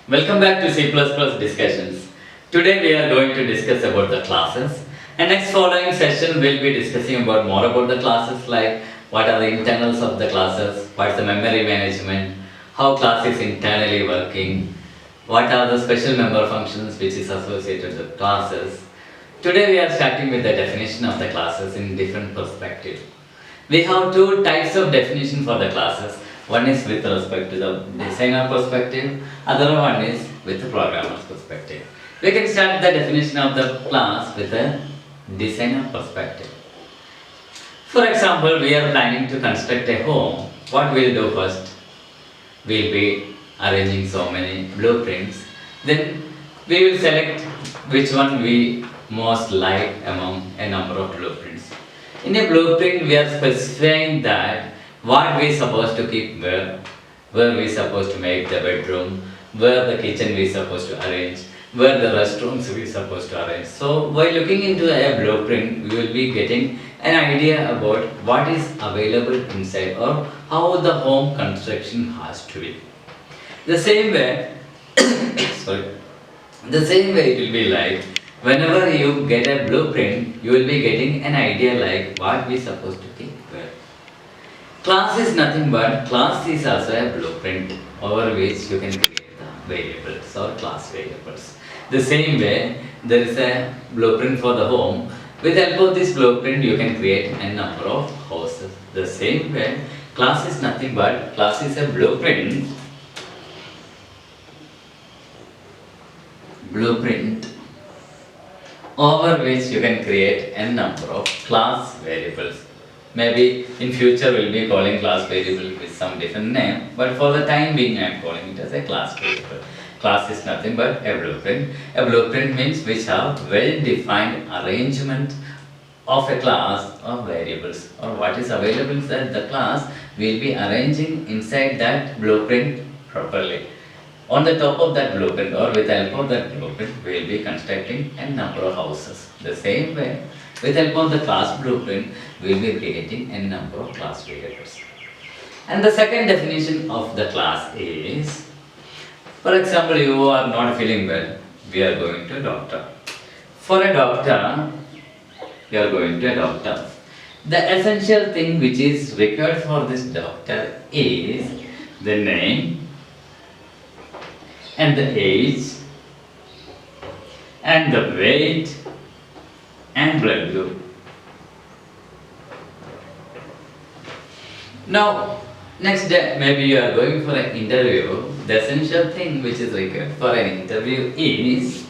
Welcome back to C++ discussions. Today we are going to discuss about the classes, and next following session we'll be discussing about more about the classes, like what are the internals of the classes, what's the memory management, how class is internally working, what are the special member functions which is associated with classes. Today we are starting with the definition of the classes in different perspective. We have two types of definition for the classes. One is with respect to the designer perspective, other one is with the programmer's perspective. We can start the definition of the class with a designer perspective. For example, we are planning to construct a home. What we'll do first? We'll be arranging so many blueprints. Then we will select which one we most like among a number of blueprints. In a blueprint, we are specifying that what we supposed to keep where we supposed to make the bedroom, where the kitchen we supposed to arrange, where the restrooms we supposed to arrange. So while looking into a blueprint, we will be getting an idea about what is available inside or how the home construction has to be. The same way, sorry, the same way it will be like whenever you get a blueprint, you will be getting an idea like what we supposed to keep where. Class is nothing but class is also a blueprint over which you can create the variables or class variables. The same way there is a blueprint for the home. With the help of this blueprint you can create a number of houses. The same way class is nothing but class is a blueprint over which you can create a number of class variables. Maybe in future we'll be calling class variable with some different name, but for the time being I am calling it as a class variable. Class is nothing but a blueprint. A blueprint means which have well-defined arrangement of a class of variables, or what is available inside the class we'll be arranging inside that blueprint properly. On the top of that blueprint or with the help of that blueprint, we will be constructing a number of houses. The same way, with the help of the class blueprint, we will be creating a number of class variables. And the second definition of the class is, for example, you are not feeling well, we are going to a doctor. For a doctor, we are going to a doctor. The essential thing which is required for this doctor is the name, and the age, and the weight, and blood group. Now, next day, maybe you are going for an interview. The essential thing which is required for an interview is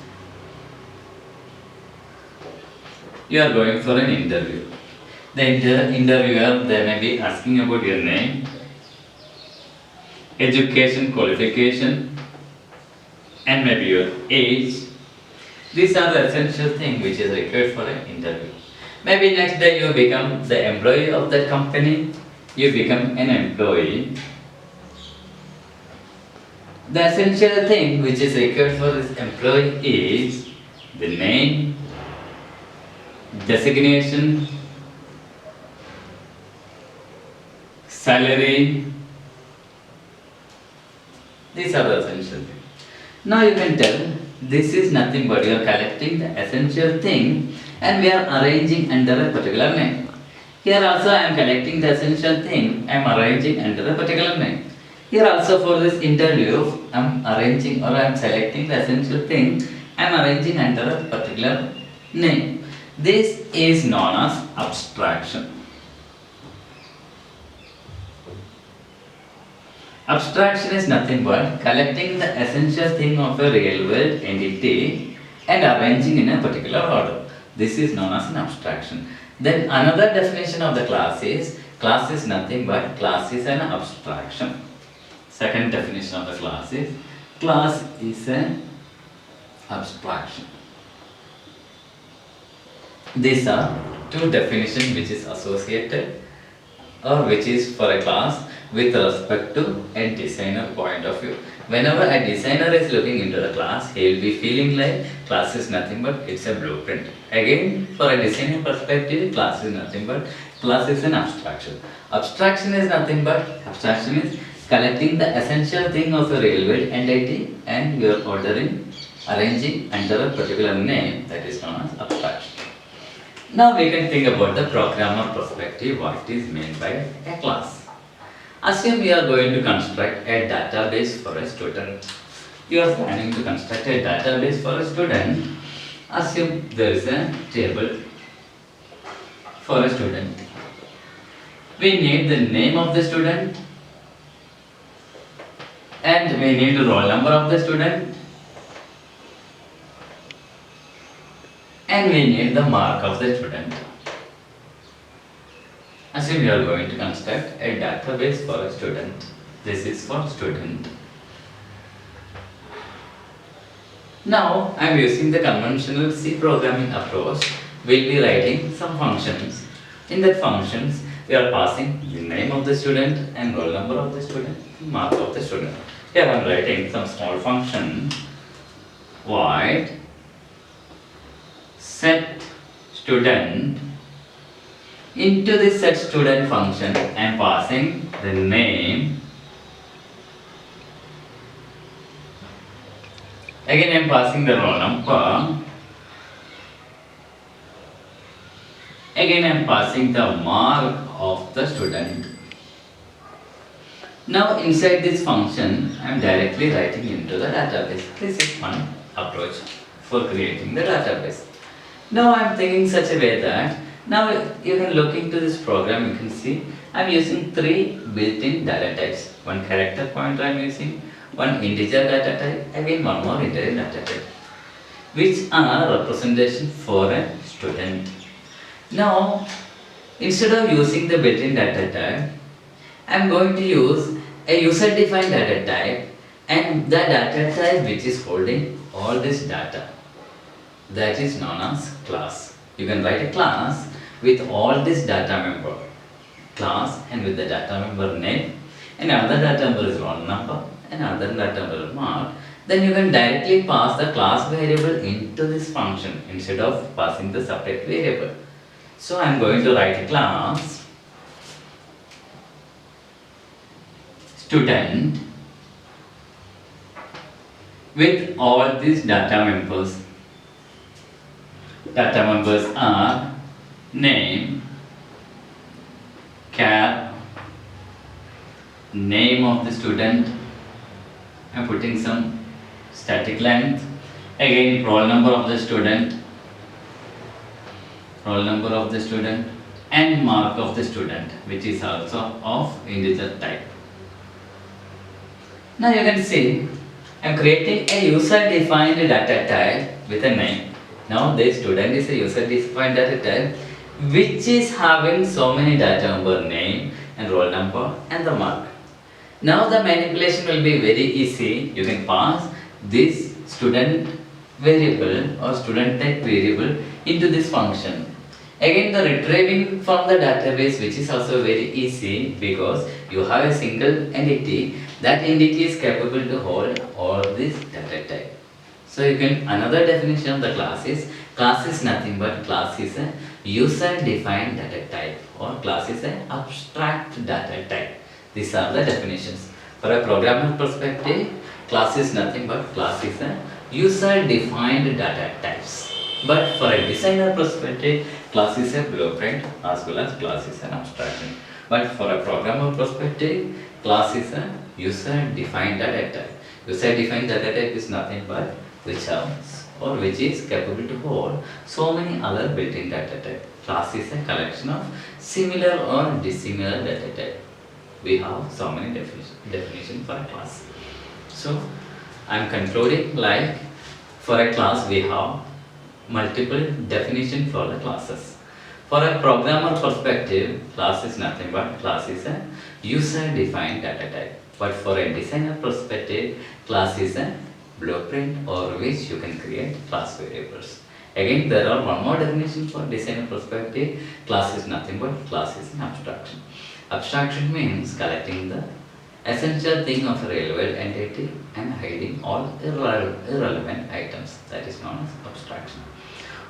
you are going for an interview. The interviewer, they may be asking about your name, education qualification, and maybe your age. These are the essential things which is required for an interview. Maybe next day you become the employee of that company, you become an employee. The essential thing which is required for this employee is the name, designation, salary. These are the essential things. Now you can tell this is nothing but you are collecting the essential thing and we are arranging under a particular name. Here also I am collecting the essential thing, I am arranging under a particular name. Here also for this interview I am arranging or I am selecting the essential thing, I am arranging under a particular name. This is known as abstraction. Abstraction is nothing but collecting the essential thing of a real world entity and arranging in a particular order. This is known as an abstraction. Then another definition of the class is nothing but class is an abstraction. Second definition of the class is an abstraction. These are two definitions which is associated or which is for a class with respect to a designer point of view. Whenever a designer is looking into the class, he will be feeling like class is nothing but it's a blueprint. Again, for a designer perspective, class is nothing but class is an abstraction. Abstraction is collecting the essential thing of a real world entity and you are ordering, arranging under a particular name that is known as abstraction. Now we can think about the programmer perspective, what is meant by a class. Assume you are going to construct a database for a student. You are planning to construct a database for a student. Assume there is a table for a student. We need the name of the student and we need the roll number of the student and we need the mark of the student. Assume you are going to construct a database for a student. This is for student. Now I am using the conventional C programming approach. We will be writing some functions. In that functions, we are passing the name of the student and roll number of the student, mark of the student. Here I am writing some small function. Void set student. Into this set student function, I am passing the name. Again I am passing the roll number. Again I am passing the mark of the student. Now inside this function, I am directly writing into the database. This is one approach for creating the database. Now I am thinking such a way that now you can look into this program, you can see I am using 3 built-in data types. One character pointer I am using, one integer data type, again one more integer data type, which are representation for a student. Now instead of using the built-in data type, I am going to use a user-defined data type and the data type which is holding all this data, that is known as class. You can write a class with all this data member, class, and with the data member name, and another data member is roll number, and another data member is mark. Then you can directly pass the class variable into this function instead of passing the separate variable. So I am going to write a class student with all these data members. Data members are name, char, name of the student. I am putting some static length. Again roll number of the student, roll number of the student, and mark of the student, which is also of integer type. Now you can see I am creating a user-defined data type with a name. Now this student is a user-defined data type which is having so many data number, name and roll number and the mark. Now the manipulation will be very easy. You can pass this student variable or student type variable into this function. Again the retrieving from the database, which is also very easy because you have a single entity. That entity is capable to hold all this data type. So you can, another definition of the class is nothing but class is a user defined data type or class is an abstract data type. These are the definitions. For a programmer perspective, class is nothing but class is a user defined data types. But for a designer perspective, class is a blueprint as well as class is an abstraction. But for a programmer perspective, class is a user defined data type. User defined data type is nothing but which has or which is capable to hold so many other built-in data type. Class is a collection of similar or dissimilar data type. We have so many definition for a class. So I am concluding like for a class we have multiple definition for the classes. For a programmer perspective, class is nothing but class is a user defined data type. But for a designer perspective, class is a blueprint or which you can create class variables. Again, there are one more definition for designer perspective. Class is nothing but class is an abstraction. Abstraction means collecting the essential thing of a real world entity and hiding all irrelevant items. That is known as abstraction.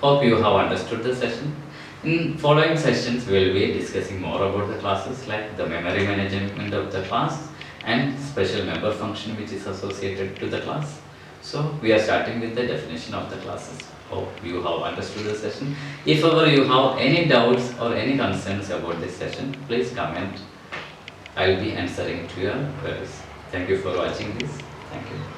Hope you have understood the session. In following sessions, we will be discussing more about the classes like the memory management of the class and special member function which is associated to the class. So we are starting with the definition of the classes. Hope you have understood the session. If ever you have any doubts or any concerns about this session, please comment. I will be answering to your queries. Thank you for watching this. Thank you.